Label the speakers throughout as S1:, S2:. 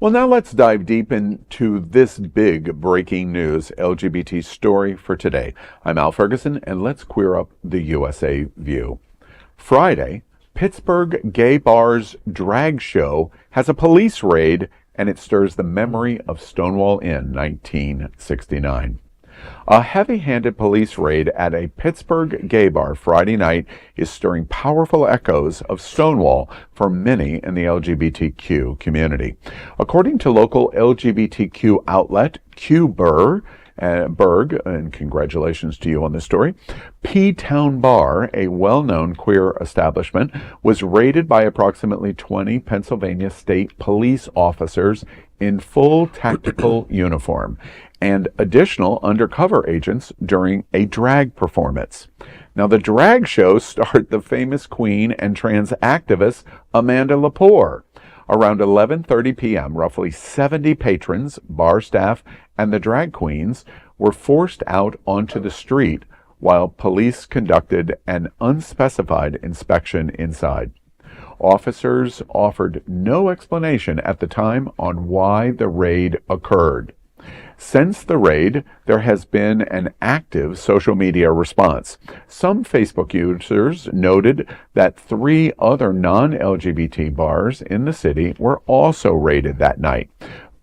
S1: Well, now let's dive deep into this big breaking news LGBT story for today. I'm Al Ferguson, and let's queer up the USA view. Friday, Pittsburgh gay bar's drag show has a police raid, and it stirs the memory of Stonewall in 1969. A heavy-handed police raid at a Pittsburgh gay bar Friday night is stirring powerful echoes of Stonewall for many in the LGBTQ community. According to local LGBTQ outlet Q-Burr, Berg, and congratulations to you on this story, P-Town Bar, a well-known queer establishment, was raided by approximately 20 Pennsylvania State police officers in full tactical uniform and additional undercover agents during a drag performance. Now, the drag show starred the famous queen and trans activist Amanda Lepore. Around 11:30 p.m., roughly 70 patrons, bar staff, and the drag queens were forced out onto the street while police conducted an unspecified inspection inside. Officers offered no explanation at the time on why the raid occurred. Since the raid, there has been an active social media response. Some Facebook users noted that 3 other non-LGBT bars in the city were also raided that night.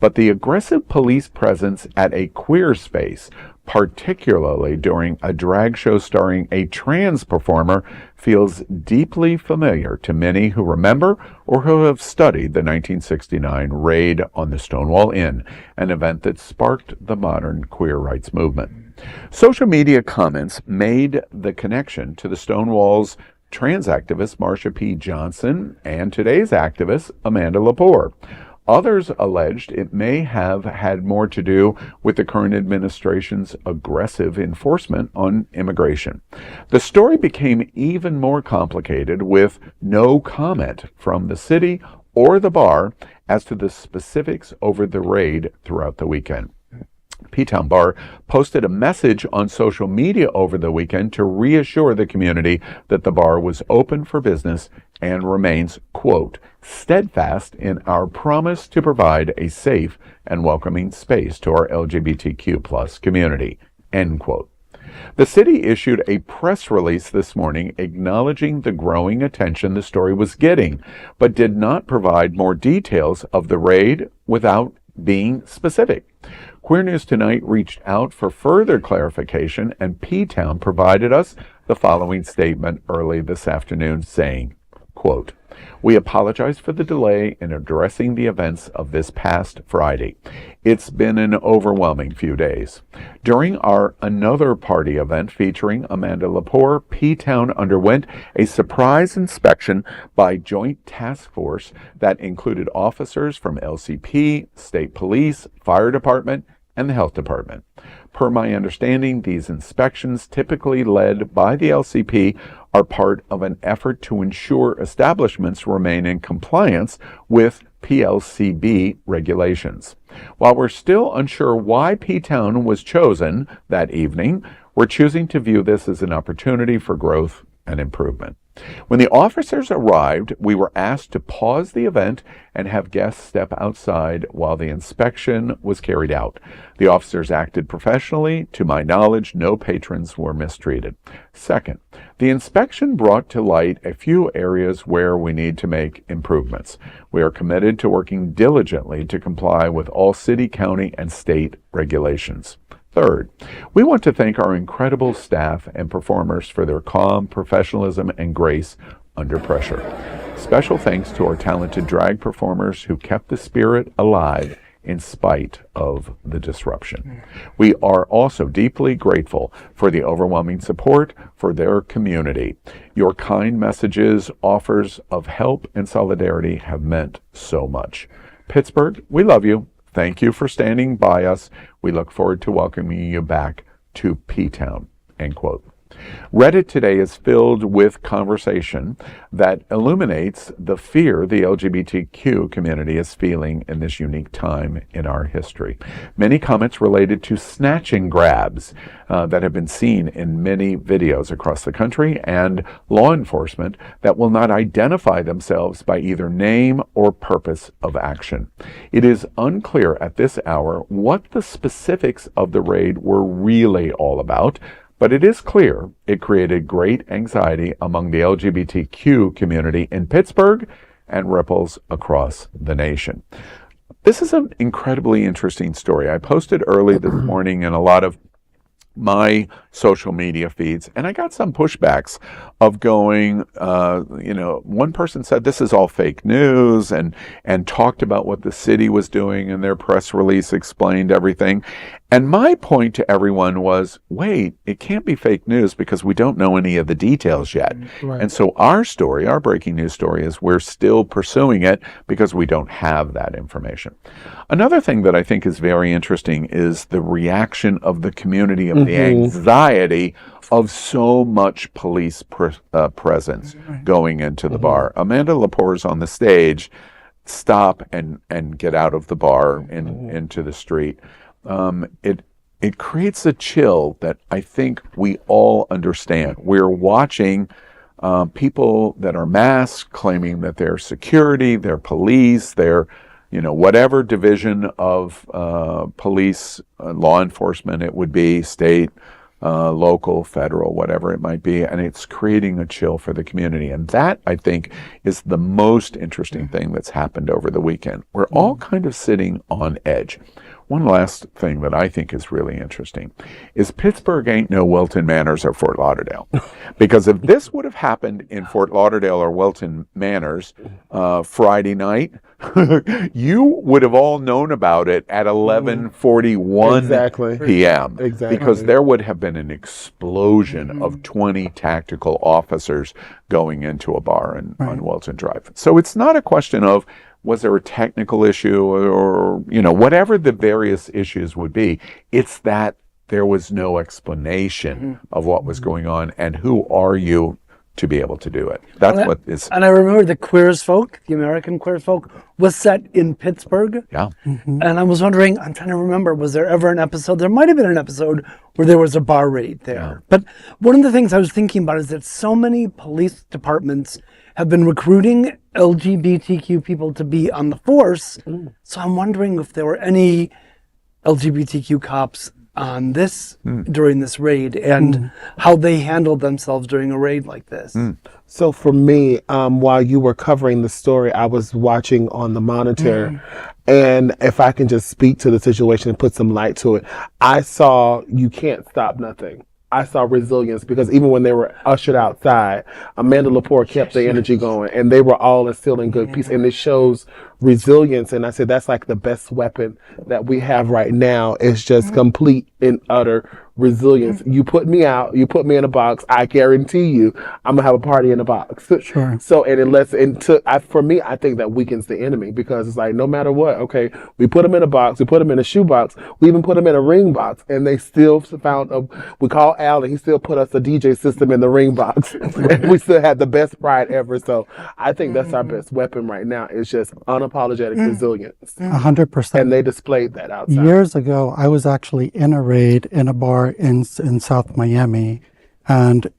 S1: But the aggressive police presence at a queer space, particularly during a drag show starring a trans performer, feels deeply familiar to many who remember or who have studied the 1969 raid on the Stonewall Inn, an event that sparked the modern queer rights movement. Social media comments made the connection to the Stonewall's trans activist Marsha P. Johnson and today's activist Amanda Lepore. Others alleged it may have had more to do with the current administration's aggressive enforcement on immigration. The story became even more complicated with no comment from the city or the bar as to the specifics over the raid throughout the weekend. P-Town Bar posted a message on social media over the weekend to reassure the community that the bar was open for business and remains, quote, steadfast in our promise to provide a safe and welcoming space to our LGBTQ plus community, end quote. The city issued a press release this morning acknowledging the growing attention the story was getting, but did not provide more details of the raid without being specific. Queer News Tonight reached out for further clarification, and P-Town provided us the following statement early this afternoon saying, quote, we apologize for the delay in addressing the events of this past Friday. It's been an overwhelming few days. During our Another Party event featuring Amanda Lepore, P-Town underwent a surprise inspection by Joint Task Force that included officers from LCP, State Police, Fire Department, and the Health Department. Per my understanding, these inspections, typically led by the LCP, are part of an effort to ensure establishments remain in compliance with PLCB regulations. While we're still unsure why P-Town was chosen that evening, we're choosing to view this as an opportunity for growth and improvement. When the officers arrived, we were asked to pause the event and have guests step outside while the inspection was carried out. The officers acted professionally. To my knowledge, no patrons were mistreated. Second, the inspection brought to light a few areas where we need to make improvements. We are committed to working diligently to comply with all city, county, and state regulations. Third, we want to thank our incredible staff and performers for their calm professionalism and grace under pressure. Special thanks to our talented drag performers who kept the spirit alive in spite of the disruption. We are also deeply grateful for the overwhelming support for their community. Your kind messages, offers of help and solidarity have meant so much. Pittsburgh, we love you. Thank you for standing by us. We look forward to welcoming you back to P-Town, end quote. Reddit today is filled with conversation that illuminates the fear the LGBTQ community is feeling in this unique time in our history. Many comments related to snatch and grabs that have been seen in many videos across the country, and law enforcement that will not identify themselves by either name or purpose of action. It is unclear at this hour what the specifics of the raid were really all about, but it is clear it created great anxiety among the LGBTQ community in Pittsburgh and ripples across the nation. This is an incredibly interesting story. I posted early this morning in a lot of my social media feeds, and I got some pushbacks of going, one person said this is all fake news and talked about what the city was doing, and their press release explained everything. And my point to everyone was, wait, it can't be fake news because we don't know any of the details yet. Right. And so our story, our breaking news story, is we're still pursuing it because we don't have that information. Another thing that I think is very interesting is the reaction of the community, of the anxiety of so much police presence going into the bar. Amanda Lepore is on the stage. Stop and get out of the bar and into the street. It creates a chill that I think we all understand. We're watching people that are masked claiming that they're security, they're police, they're whatever division of police, law enforcement it would be, state, local, federal, whatever it might be, and it's creating a chill for the community. And that, I think, is the most interesting thing that's happened over the weekend. We're all kind of sitting on edge. One last thing that I think is really interesting is Pittsburgh ain't no Wilton Manors or Fort Lauderdale. Because if this would have happened in Fort Lauderdale or Wilton Manors Friday night, you would have all known about it at 11:41 p.m. Exactly. Because there would have been an explosion of 20 tactical officers going into a bar on Wilton Drive. So it's not a question of was there a technical issue or whatever the various issues would be. It's that there was no explanation of what was going on, and who are you to be able to do it. That's what is. And
S2: I remember the Queers Folk, the American Queers Folk, was set in Pittsburgh.
S1: Yeah.
S2: And I was wondering, I'm trying to remember, was there ever an episode? There might have been an episode where there was a bar raid there. Yeah. But one of the things I was thinking about is that so many police departments have been recruiting LGBTQ people to be on the force. So I'm wondering if there were any LGBTQ cops on this during this raid, and how they handled themselves during a raid like this.
S3: So for me, while you were covering the story, I was watching on the monitor, and if I can just speak to the situation and put some light to it, I saw you can't stop nothing. I saw resilience, because even when they were ushered outside, Amanda Lepore kept the energy going, and they were all instilling good peace, and it shows resilience. And I said that's like the best weapon that we have right now, is just complete and utter resilience. You put me out, you put me in a box, I guarantee you I'm gonna have a party in a box.
S2: Sure.
S3: So for me, I think that weakens the enemy, because it's like no matter what, okay, we put them in a box, we put them in a shoe box, we even put them in a ring box, and they still found we call Al, and he still put us a DJ system in the ring box, and we still had the best ride ever. So I think that's our best weapon right now, is just unapologetic resilience.
S4: 100%.
S3: And they displayed that outside.
S4: Years ago, I was actually in a raid in a bar in South Miami, and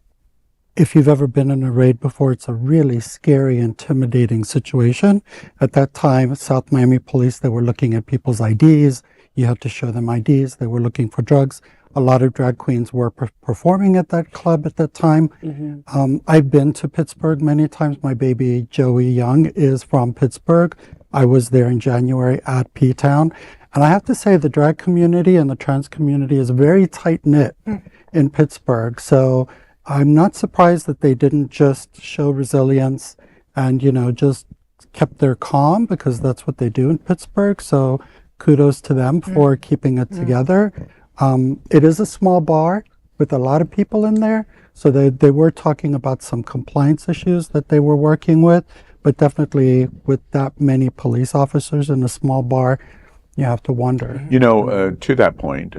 S4: if you've ever been in a raid before, it's a really scary, intimidating situation. At that time, South Miami police, they were looking at people's IDs. You had to show them IDs. They were looking for drugs. A lot of drag queens were performing at that club at that time. I've been to Pittsburgh many times. My baby Joey Young is from Pittsburgh. I was there in January at P-Town. And I have to say the drag community and the trans community is very tight-knit in Pittsburgh. So I'm not surprised that they didn't just show resilience and, just kept their calm, because that's what they do in Pittsburgh. So kudos to them for keeping it together. It is a small bar with a lot of people in there. So they were talking about some compliance issues that they were working with, but definitely with that many police officers in a small bar, you have to wonder.
S1: To that point,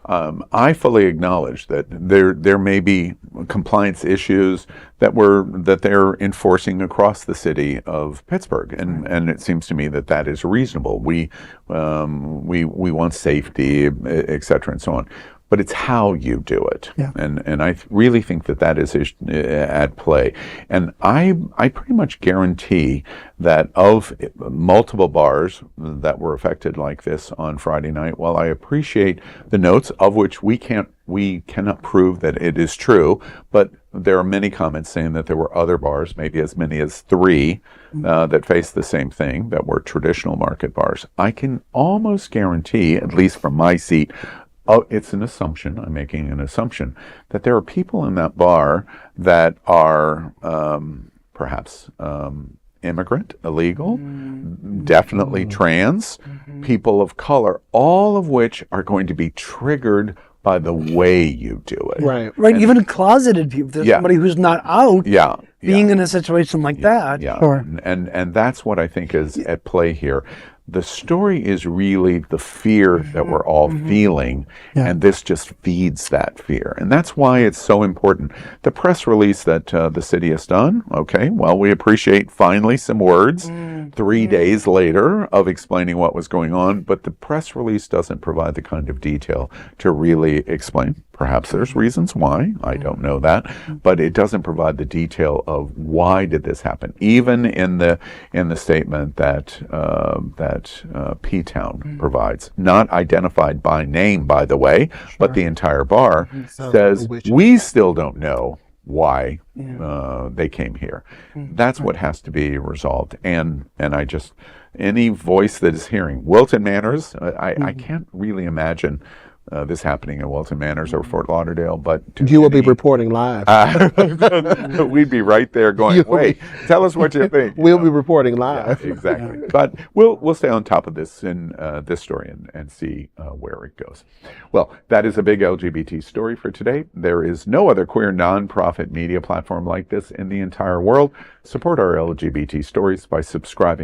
S1: I fully acknowledge that there may be compliance issues that they're enforcing across the city of Pittsburgh, and it seems to me that is reasonable. We want safety, et cetera, and so on. But it's how you do it,
S4: Yeah.
S1: and I really think that is at play. And I pretty much guarantee that of multiple bars that were affected like this on Friday night, while I appreciate the notes, of which we cannot prove that it is true, but there are many comments saying that there were other bars, maybe as many as 3, that faced the same thing, that were traditional market bars. I can almost guarantee, at least from my seat, it's an assumption, I'm making an assumption, that there are people in that bar that are perhaps immigrant, illegal, definitely trans, people of color, all of which are going to be triggered by the way you do it.
S3: Right.
S2: Right, even closeted people. There's
S1: Yeah.
S2: somebody who's not out
S1: Yeah.
S2: being in a situation like that.
S1: Yeah.
S4: Sure.
S1: And that's what I think is at play here. The story is really the fear that we're all feeling,
S4: Yeah.
S1: and this just feeds that fear. And that's why it's so important. The press release that the city has done, okay, well, we appreciate finally some words 3 days later of explaining what was going on, but the press release doesn't provide the kind of detail to really explain. Perhaps there's reasons why, I don't know that, but it doesn't provide the detail of why did this happen. Even in the statement that P-Town provides, not identified by name, by the way, but the entire bar says we still don't know why they came here. That's what has to be resolved. And I just, any voice that is hearing Wilton Manors, I can't really imagine this happening in Wilton Manors or Fort Lauderdale, but
S3: You will be reporting live.
S1: we'd be right there going, wait, tell us what you think.
S3: We'll be reporting live.
S1: Yeah, exactly. But we'll stay on top of this in this story and see where it goes. Well, that is a big LGBT story for today. There is no other queer nonprofit media platform like this in the entire world. Support our LGBT stories by subscribing